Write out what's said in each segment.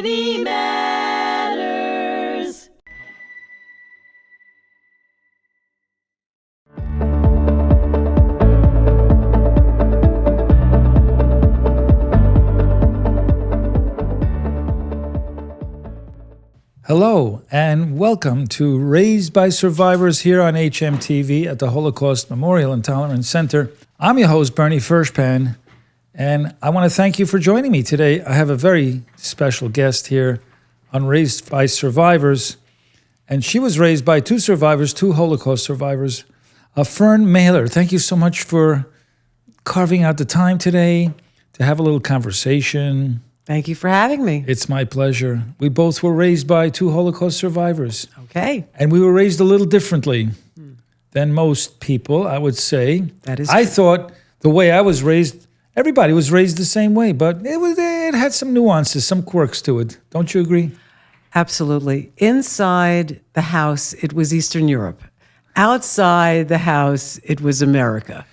City Matters. Hello, and welcome to Raised by Survivors here on HMTV at the Holocaust Memorial and Tolerance Center. I'm your host, Bernie Furshpan, and I want to thank you for joining me today. I have a very special guest here on Raised by Survivors, and she was raised by two Holocaust survivors. Fern Mehler, thank you so much for carving out the time today to have a little conversation. Thank you for having me. It's my pleasure. We both were raised by two Holocaust survivors. Okay. And we were raised a little differently than most people, I would say. That is I true. thought the way I was raised, everybody was raised the same way, but it had some nuances, some quirks to it. Don't you agree? Absolutely. Inside the house, it was Eastern Europe. Outside the house, it was America.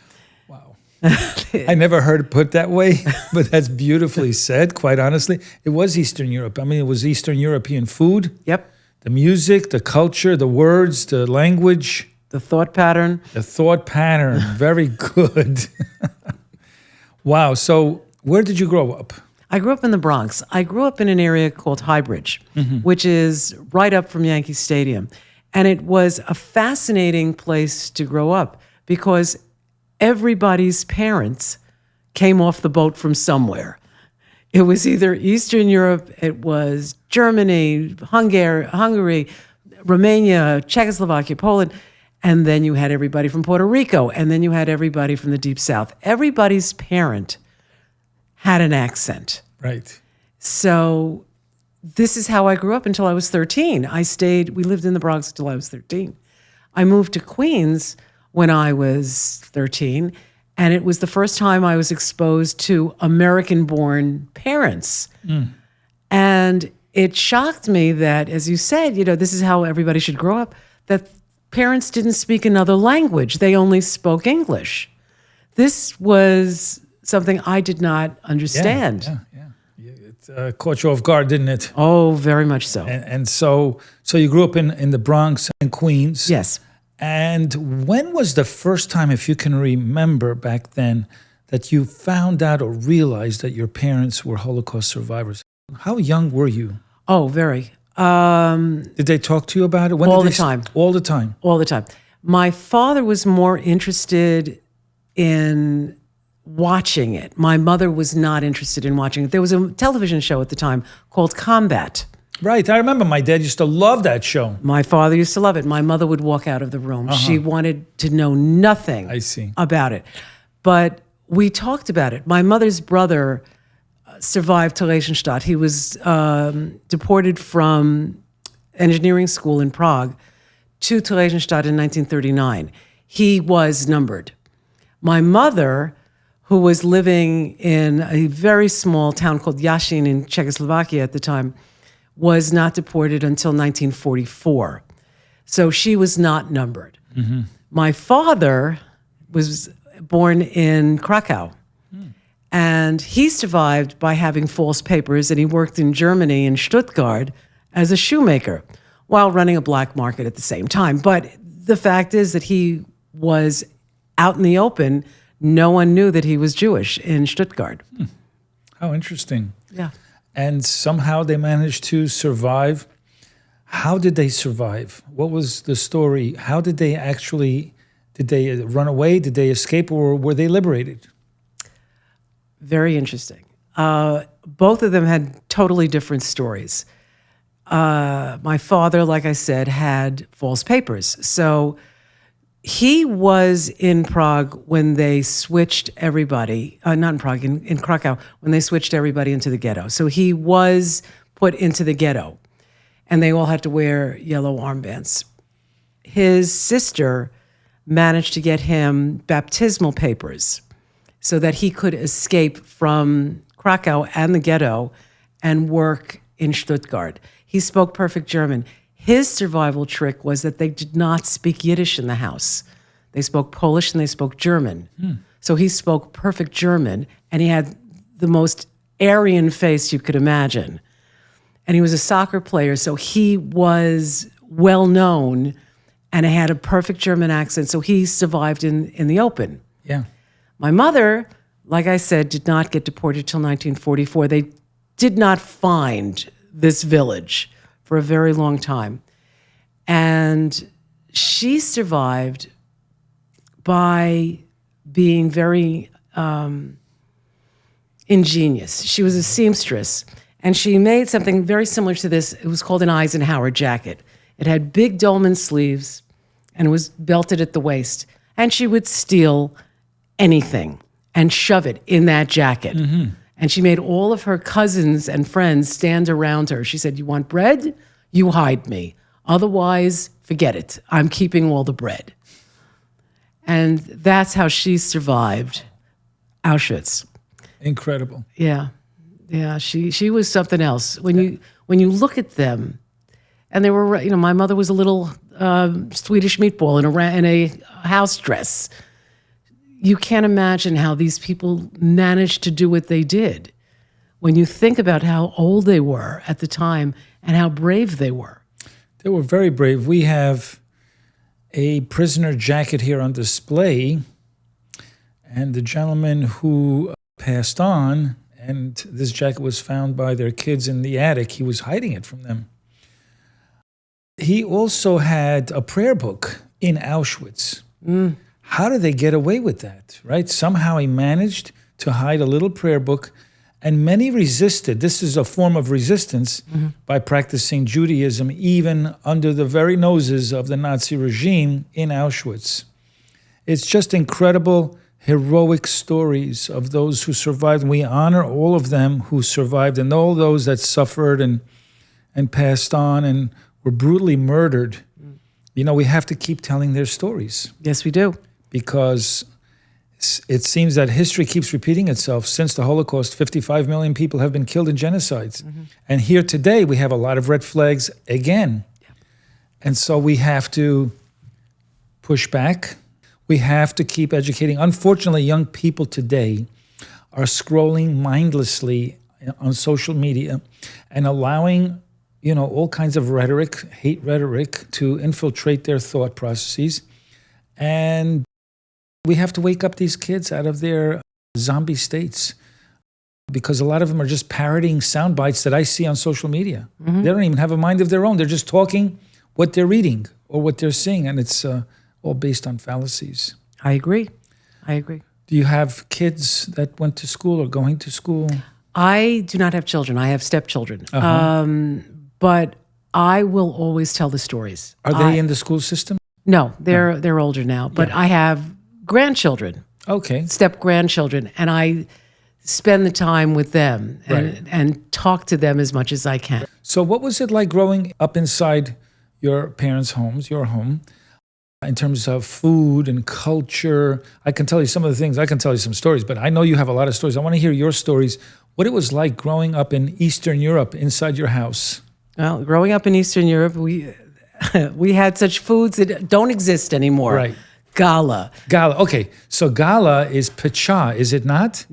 Wow. I never heard it put that way, but that's beautifully said, quite honestly. It was Eastern Europe. I mean, it was Eastern European food, Yep. the music, the culture, the words, the language. The thought pattern. The thought pattern, very good. Wow, so where did you grow up? I grew up in the Bronx. I grew up in an area called Highbridge, which is right up from Yankee Stadium. And it was a fascinating place to grow up because everybody's parents came off the boat from somewhere. It was either Eastern Europe, it was Germany, Hungary, Romania, Czechoslovakia, Poland, and then you had everybody from Puerto Rico, and then you had everybody from the Deep South. Everybody's parent had an accent. Right. So this is how I grew up until I was 13. We lived in the Bronx until I was 13. I moved to Queens when I was 13, and it was the first time I was exposed to American-born parents. And it shocked me that, as you said, this is how everybody should grow up, that parents didn't speak another language. They only spoke English. This was something I did not understand. Yeah. It caught you off guard, didn't it? Oh, very much so. And so you grew up in the Bronx and Queens. Yes. And when was the first time, if you can remember back then, that you found out or realized that your parents were Holocaust survivors? How young were you? Oh, very. Did they talk to you about it? All the time. All the time? All the time. My father was more interested in watching it. My mother was not interested in watching it. There was a television show at the time called Combat. Right. I remember my dad used to love that show. My father used to love it. My mother would walk out of the room. She wanted to know nothing about it. But we talked about it. My mother's brother survived Theresienstadt. He was deported from engineering school in Prague to Theresienstadt in 1939. He was numbered. My mother, who was living in a very small town called Yashin in Czechoslovakia at the time, was not deported until 1944. So she was not numbered. My father was born in Krakow. And he survived by having false papers, and he worked in Germany, in Stuttgart, as a shoemaker while running a black market at the same time. But the fact is that he was out in the open. No one knew that he was Jewish in Stuttgart. How interesting. Yeah. And somehow they managed to survive. How did they survive? What was the story? How did they did they run away? Did they escape, or were they liberated? Very interesting. Both of them had totally different stories. My father, like I said, had false papers. So he was in Prague when they switched everybody, not in Prague, in Krakow, when they switched everybody into the ghetto. So he was put into the ghetto, and they all had to wear yellow armbands. His sister managed to get him baptismal papers so that he could escape from Krakow and the ghetto and work in Stuttgart. He spoke perfect German. His survival trick was that they did not speak Yiddish in the house. They spoke Polish and they spoke German. So he spoke perfect German, and he had the most Aryan face you could imagine. and he was a soccer player, so he was well known and had a perfect German accent, so he survived in the open. Yeah. My mother, like I said, did not get deported till 1944. They did not find this village for a very long time. And she survived by being very ingenious. She was a seamstress, and she made something very similar to this. It was called an Eisenhower jacket. It had big dolman sleeves, and it was belted at the waist. And she would steal anything and shove it in that jacket. Mm-hmm. And she made all of her cousins and friends stand around her. She said, "You want bread? You hide me. Otherwise, forget it. I'm keeping all the bread." And that's how she survived Auschwitz. Incredible. Yeah. Yeah, she was something else. When you look at them, and they were, my mother was a little Swedish meatball in a house dress. You can't imagine how these people managed to do what they did. When you think about how old they were at the time and how brave they were. They were very brave. We have a prisoner jacket here on display, and the gentleman who passed on, and this jacket was found by their kids in the attic. He was hiding it from them. He also had a prayer book in Auschwitz. Mm. How did they get away with that, right? Somehow he managed to hide a little prayer book, and many resisted. This is a form of resistance by practicing Judaism, even under the very noses of the Nazi regime in Auschwitz. It's just incredible, heroic stories of those who survived. And we honor all of them who survived and all those that suffered and passed on and were brutally murdered. We have to keep telling their stories. Yes, we do. Because it seems that history keeps repeating itself. Since the Holocaust, 55 million people have been killed in genocides. Mm-hmm. And here today, we have a lot of red flags again. Yeah. And so we have to push back. We have to keep educating. Unfortunately, young people today are scrolling mindlessly on social media and allowing, all kinds of rhetoric, hate rhetoric, to infiltrate their thought processes. And we have to wake up these kids out of their zombie states, because a lot of them are just parroting sound bites that I see on social media. Mm-hmm. They don't even have a mind of their own. They're just talking what they're reading or what they're seeing, and it's all based on fallacies. I agree. Do you have kids that went to school or going to school? I do not have children. I have stepchildren. Uh-huh. But I will always tell the stories. Are they in the school system? No, they're older now. But I have grandchildren. Okay. Step-grandchildren. And I spend the time with them and talk to them as much as I can. So what was it like growing up inside your parents' homes, your home, in terms of food and culture? I can tell you some of the things. I can tell you some stories, but I know you have a lot of stories. I want to hear your stories. What it was like growing up in Eastern Europe inside your house. Well, growing up in Eastern Europe, we had such foods that don't exist anymore. Right. Gala. Okay. So gala is pacha, is it not?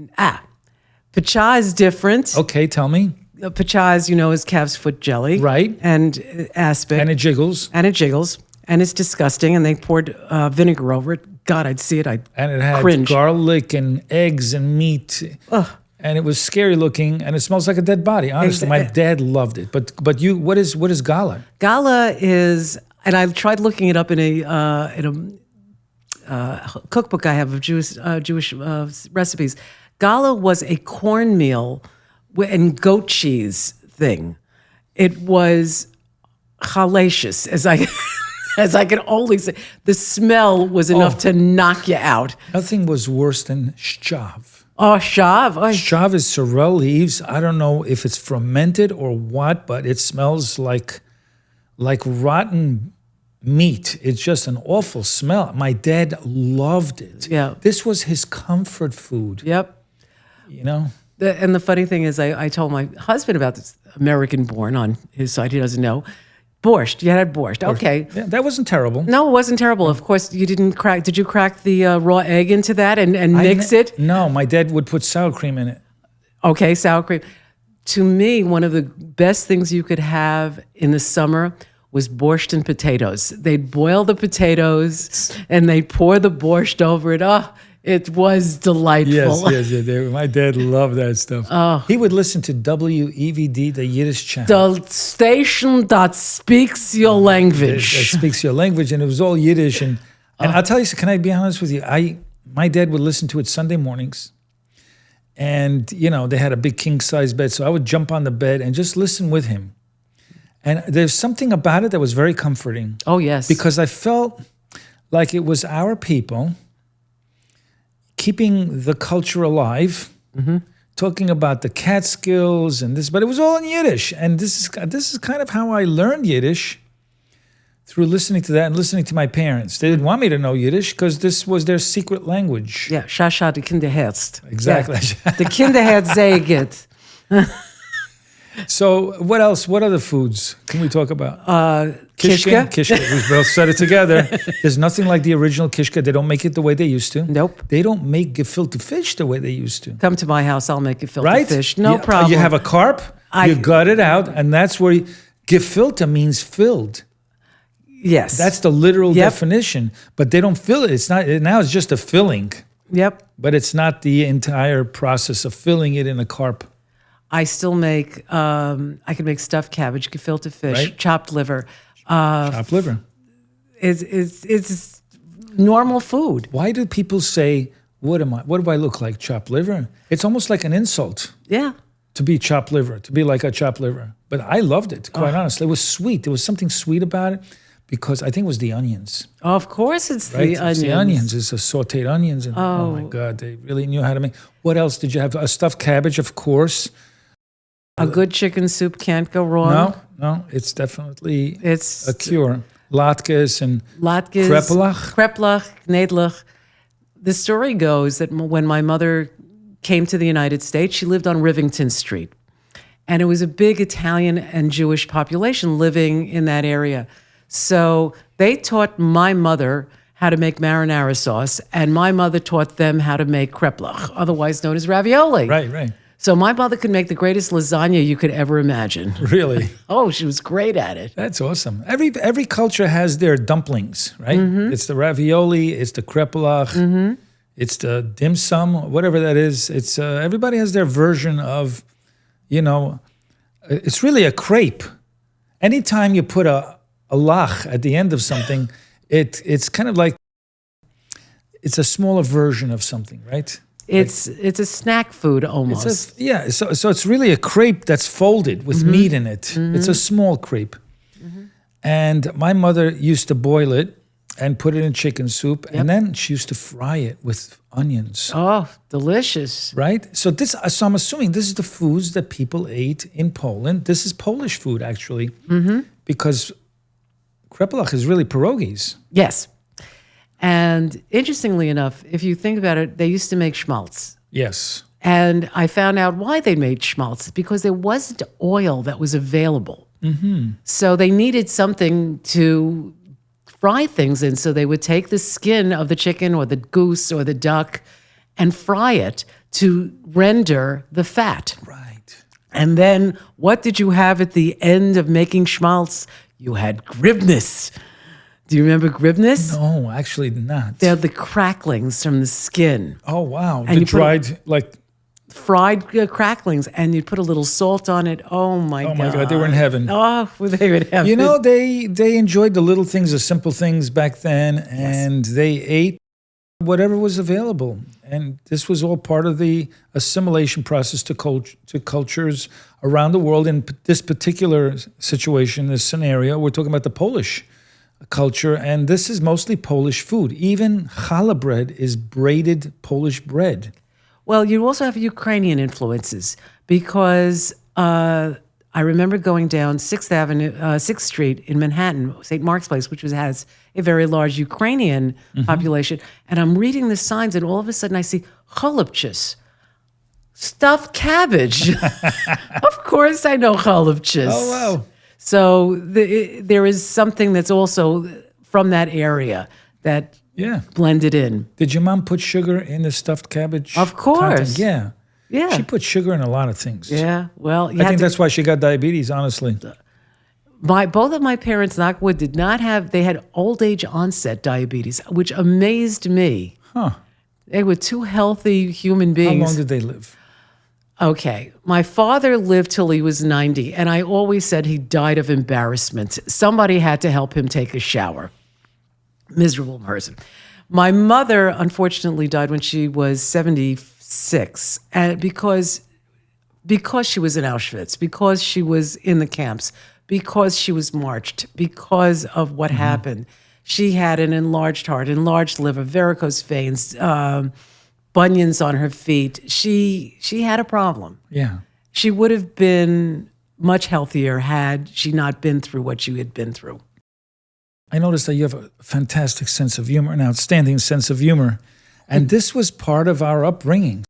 Pacha is different. Okay, tell me. Pacha, as you know, is calf's foot jelly. Right. And aspic. And it jiggles. And it's disgusting. And they poured vinegar over it. God, I'd see it. I'd And it had cringe. garlic and eggs and meat. Ugh. And it was scary looking, and it smells like a dead body. Honestly, my dad loved it. But you, what is gala? Gala is, and I tried looking it up in a cookbook I have of Jewish recipes. Gala was a cornmeal and goat cheese thing. It was hellacious, as I can only say. The smell was enough to knock you out. Nothing was worse than shav. Oh, shav. Shav is sorrel leaves. I don't know if it's fermented or what, but it smells like rotten meat. It's just an awful smell. My dad loved it. Yeah. This was his comfort food. Yep. And the funny thing is, I told my husband about this, American-born on his side. He doesn't know. Borscht. You had borscht. Okay. Yeah, that wasn't terrible. No, it wasn't terrible. Of course, you didn't crack. Did you crack the raw egg into that and mix it? No, my dad would put sour cream in it. Okay, sour cream. to me, one of the best things you could have in the summer was borscht and potatoes. They'd boil the potatoes and they'd pour the borscht over it. Oh, it was delightful. Yes. My dad loved that stuff. Oh. He would listen to WEVD, the Yiddish channel. The station that speaks your language. That speaks your language, and it was all Yiddish. And I'll tell you, can I be honest with you? My dad would listen to it Sunday mornings. And, they had a big king-size bed, so I would jump on the bed and just listen with him. And there's something about it that was very comforting. Oh, yes. Because I felt like it was our people keeping the culture alive, talking about the Catskills and this, but it was all in Yiddish. And this is kind of how I learned Yiddish, through listening to that and listening to my parents. They didn't want me to know Yiddish because this was their secret language. Yeah, Shasha, the Kinderherz. Exactly. Yeah. The Kinderherz Zeget. So what else? What other foods can we talk about? Kishka. Kishka. We both said it together. There's nothing like the original kishka. They don't make it the way they used to. Nope. They don't make gefilte fish the way they used to. Come to my house, I'll make gefilte right? fish. No problem. You have a carp, you gut it out, and that's where gefilte means filled. Yes. That's the literal definition. But they don't fill it. It's not. Now it's just a filling. Yep. But it's not the entire process of filling it in a carp. I still make, I can make stuffed cabbage, gefilte fish, Right. chopped liver. Chopped liver. It's normal food. Why do people say, what do I look like, chopped liver? It's almost like an insult. Yeah. To be chopped liver, to be like a chopped liver. But I loved it, quite honestly. It was sweet. There was something sweet about it because I think it was the onions. Of course it's Right? the onions. It's the onions. It's the sauteed onions. And, oh my God, they really knew how to make. What else did you have? A stuffed cabbage, of course. A good chicken soup can't go wrong. No, it's definitely It's a cure. Latkes and latkes, kreplach, knedlach. The story goes that when my mother came to the United States, she lived on Rivington Street. And it was a big Italian and Jewish population living in that area. So they taught my mother how to make marinara sauce, and my mother taught them how to make kreplach, otherwise known as ravioli. Right. So my mother could make the greatest lasagna you could ever imagine. Really? Oh, she was great at it. That's awesome. Every culture has their dumplings, right? It's the ravioli, it's the kreplach, it's the dim sum, whatever that is. It's everybody has their version of, it's really a crepe. Anytime you put a lach at the end of something, it's kind of like it's a smaller version of something, right? It's a snack food almost. So it's really a crepe that's folded with meat in it. It's a small crepe. And my mother used to boil it and put it in chicken soup, and then she used to fry it with onions. Oh, delicious. Right? So I'm assuming this is the foods that people ate in Poland. This is Polish food, actually, because kreplach is really pierogies. Yes. And interestingly enough, if you think about it, they used to make schmaltz. Yes. And I found out why they made schmaltz, because there wasn't oil that was available. So they needed something to fry things in. So they would take the skin of the chicken or the goose or the duck and fry it to render the fat. Right. And then what did you have at the end of making schmaltz? You had gribnis. Do you remember gribnis? No, actually not. They're the cracklings from the skin. Oh, wow. And the you dried, fried cracklings, and you put a little salt on it. Oh my God. Oh my God, they were in heaven. Oh, were they in heaven? They enjoyed the little things, the simple things back then, and they ate whatever was available. And this was all part of the assimilation process to cultures around the world. In this particular situation, this scenario, we're talking about the Polish culture, and this is mostly Polish food. Even challah bread is braided Polish bread. Well, you also have Ukrainian influences, because I remember going down 6th Street in Manhattan, St. Mark's Place, which has a very large Ukrainian population, and I'm reading the signs, and all of a sudden I see chalupchis, stuffed cabbage. Of course I know chalupchis. Oh, wow. So there is something that's also from that area that blended in. Did your mom put sugar in the stuffed cabbage? Of course. Content? Yeah. Yeah. She put sugar in a lot of things. Yeah. Well, I think that's why she got diabetes, honestly. Both of my parents, knock wood, they had old age onset diabetes, which amazed me. Huh. They were two healthy human beings. How long did they live? Okay. My father lived till he was 90, and I always said he died of embarrassment. Somebody had to help him take a shower. Miserable person. My mother, unfortunately, died when she was 76, and because she was in Auschwitz, because she was in the camps, because she was marched, because of what happened. She had an enlarged heart, enlarged liver, varicose veins, bunions on her feet. She had a problem. Yeah. She would have been much healthier had she not been through what she had been through. I noticed that you have a fantastic sense of humor, an outstanding sense of humor. And this was part of our upbringing.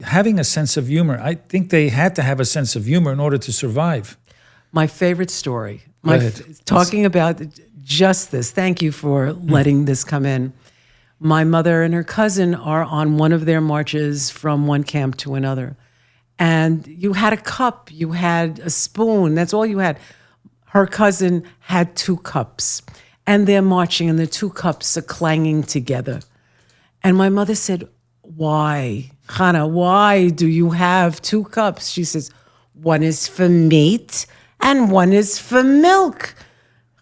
Having a sense of humor, I think they had to have a sense of humor in order to survive. My favorite story, Talking about just this, thank you for letting this come in. My mother and her cousin are on one of their marches from one camp to another. And you had a cup, you had a spoon, that's all you had. Her cousin had 2 cups. And they're marching, and the 2 cups are clanging together. And my mother said, why? Hannah, why do you have 2 cups? She says, one is for meat and one is for milk.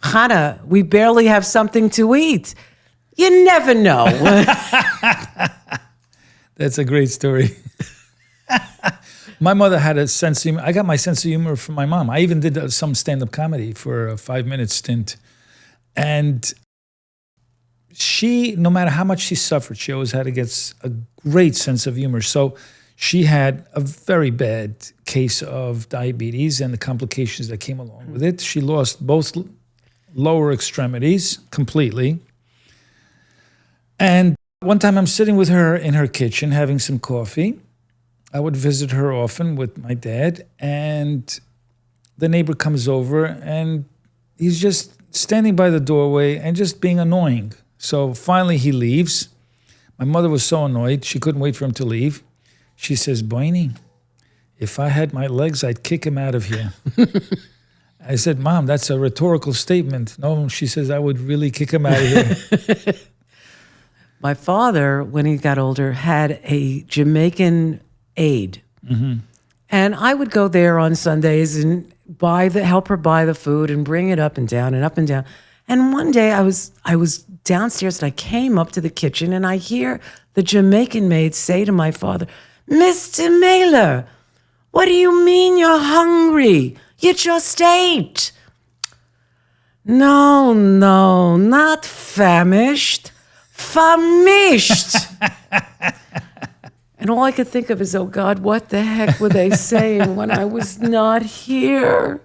Hannah, we barely have something to eat. You never know. That's a great story. My mother had a sense of humor. I got my sense of humor from my mom. I even did some stand-up comedy for a 5-minute stint. And she, no matter how much she suffered, she always had to get a great sense of humor. So she had a very bad case of diabetes and the complications that came along with it. She lost both lower extremities completely. And one time I'm sitting with her in her kitchen having some coffee. I would visit her often with my dad, and the neighbor comes over and he's just standing by the doorway and just being annoying. So finally he leaves. My mother was so annoyed, she couldn't wait for him to leave. She says, Bernie, if I had my legs, I'd kick him out of here. I said, Mom, that's a rhetorical statement. No, she says, I would really kick him out of here. My father, when he got older, had a Jamaican aide. And I would go there on Sundays and help her buy the food and bring it up and down and up and down. And one day I was downstairs and I came up to the kitchen and I hear the Jamaican maid say to my father, Mr. Mehler, what do you mean you're hungry? You just ate. No, not famished. Famished. And all I could think of is, oh God, what the heck were they saying when I was not here?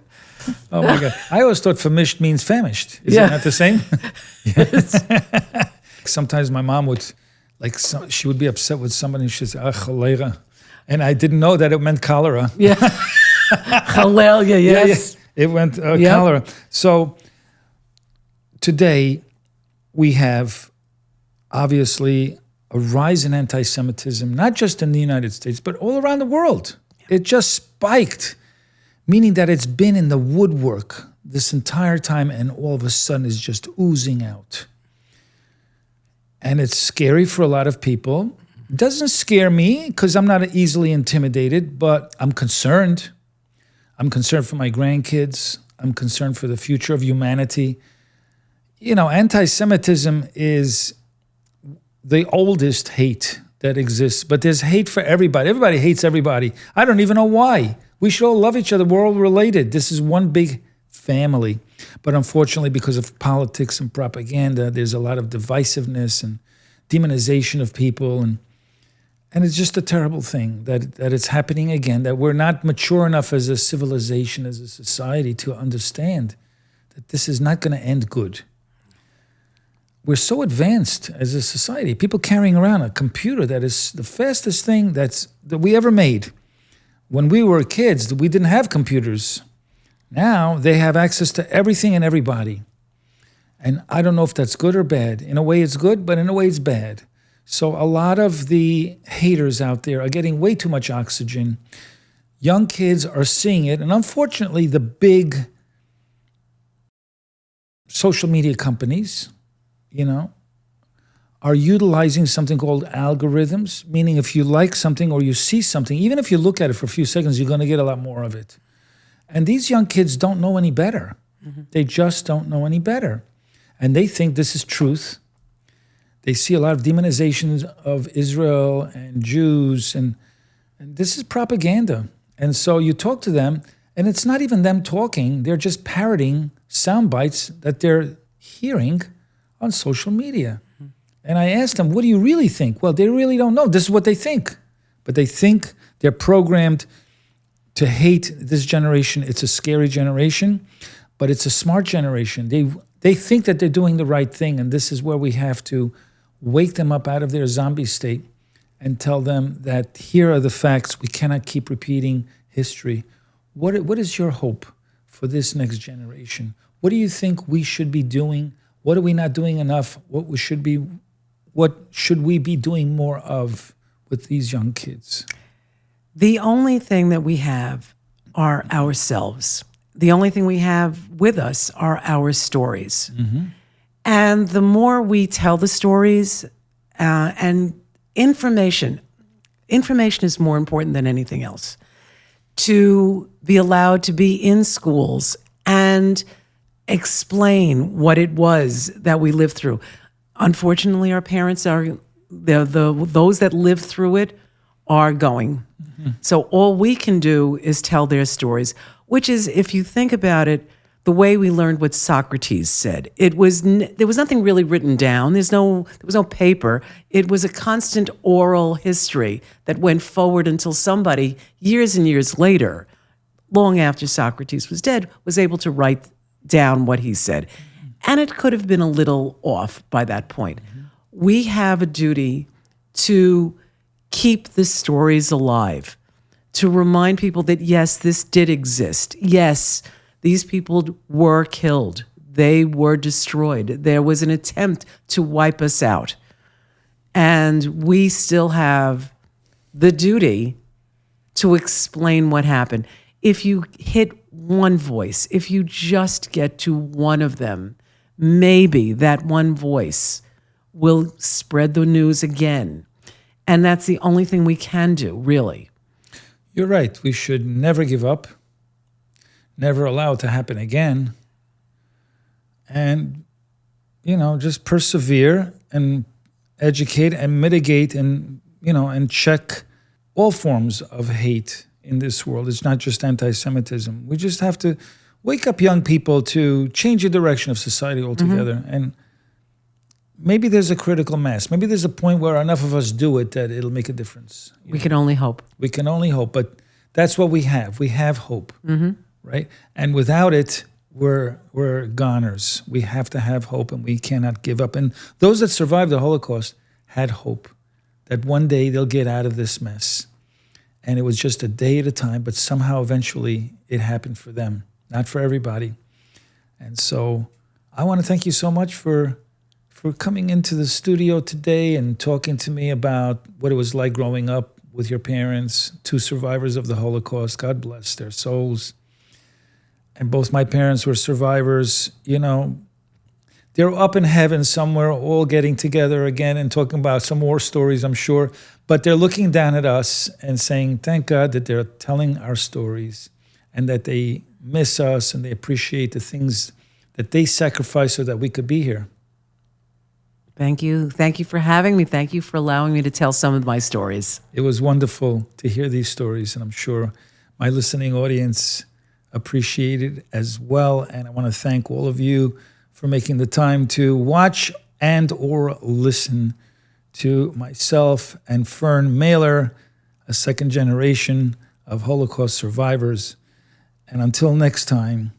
Oh my God. I always thought famished means famished. Is it not the same? Yes. Sometimes my mom would, she would be upset with somebody and she'd say, cholera. And I didn't know that it meant cholera. Yeah. Cholera, yes. Yeah. It went cholera. So today we have obviously a rise in anti-Semitism, not just in the United States, but all around the world. It just spiked, meaning that it's been in the woodwork this entire time and all of a sudden is just oozing out. And it's scary for a lot of people. It doesn't scare me because I'm not easily intimidated, but I'm concerned. I'm concerned for my grandkids. I'm concerned for the future of humanity. You know, anti-Semitism is the oldest hate that exists, but there's hate for everybody. Everybody hates everybody. I don't even know why. We should all love each other. We're all related. This is one big family. But unfortunately, because of politics and propaganda, there's a lot of divisiveness and demonization of people. And it's just a terrible thing that it's happening again, that we're not mature enough as a civilization, as a society to understand that this is not going to end good. We're so advanced as a society. People carrying around a computer that is the fastest thing that we ever made. When we were kids, we didn't have computers. Now they have access to everything and everybody. And I don't know if that's good or bad. In a way it's good, but in a way it's bad. So a lot of the haters out there are getting way too much oxygen. Young kids are seeing it. And unfortunately, the big social media companies, are utilizing something called algorithms, meaning if you like something or you see something, even if you look at it for a few seconds, you're going to get a lot more of it. And these young kids don't know any better. Mm-hmm. They just don't know any better. And they think this is truth. They see a lot of demonizations of Israel and Jews, and this is propaganda. And so you talk to them, and it's not even them talking. They're just parroting sound bites that they're hearing on social media. Mm-hmm. And I asked them, what do you really think? Well, they really don't know. This is what they think. But they think they're programmed to hate this generation. It's a scary generation, but it's a smart generation. They think that they're doing the right thing, and this is where we have to wake them up out of their zombie state and tell them that here are the facts. We cannot keep repeating history. What is your hope for this next generation? What do you think we should be doing? What are we not doing enough? What should we be doing more of with these young kids? The only thing that we have are ourselves. The only thing we have with us are our stories. Mm-hmm. And the more we tell the stories and information is more important than anything else. To be allowed to be in schools and explain what it was that we lived through. Unfortunately, our parents are, those that lived through it are going. Mm-hmm. So all we can do is tell their stories, which is, if you think about it, the way we learned what Socrates said. There was nothing really written down. There was no paper. It was a constant oral history that went forward until somebody, years and years later, long after Socrates was dead, was able to write down what he said. Mm-hmm. And it could have been a little off by that point. Mm-hmm. We have a duty to keep the stories alive, to remind people that, yes, this did exist. Yes, these people were killed. They were destroyed. There was an attempt to wipe us out. And we still have the duty to explain what happened. If you hit one voice, if you just get to one of them, maybe that one voice will spread the news again. And that's the only thing we can do, really. You're right. We should never give up. Never allow it to happen again. And, just persevere and educate and mitigate and check all forms of hate in this world. It's not just anti-Semitism. We just have to wake up young people to change the direction of society altogether. Mm-hmm. And maybe there's a critical mass. Maybe there's a point where enough of us do it that it'll make a difference. We can only hope. We can only hope. But that's what we have. We have hope. Mm-hmm. Right? And without it, we're goners. We have to have hope, and we cannot give up. And those that survived the Holocaust had hope that one day they'll get out of this mess. And it was just a day at a time, but somehow eventually it happened for them, not for everybody. And so I want to thank you so much for coming into the studio today and talking to me about what it was like growing up with your parents, two survivors of the Holocaust. God bless their souls. And both my parents were survivors. They're up in heaven somewhere, all getting together again and talking about some more stories, I'm sure. But they're looking down at us and saying, thank God that they're telling our stories and that they miss us and they appreciate the things that they sacrificed so that we could be here. Thank you. Thank you for having me. Thank you for allowing me to tell some of my stories. It was wonderful to hear these stories, and I'm sure my listening audience appreciated as well. And I want to thank all of you for making the time to watch and or listen to myself and Fern Mehler, a second generation of Holocaust survivors. And until next time,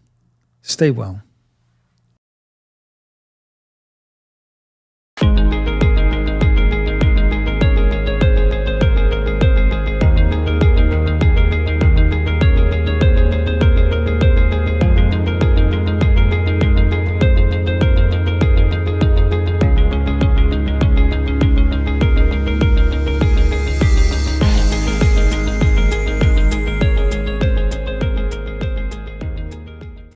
stay well.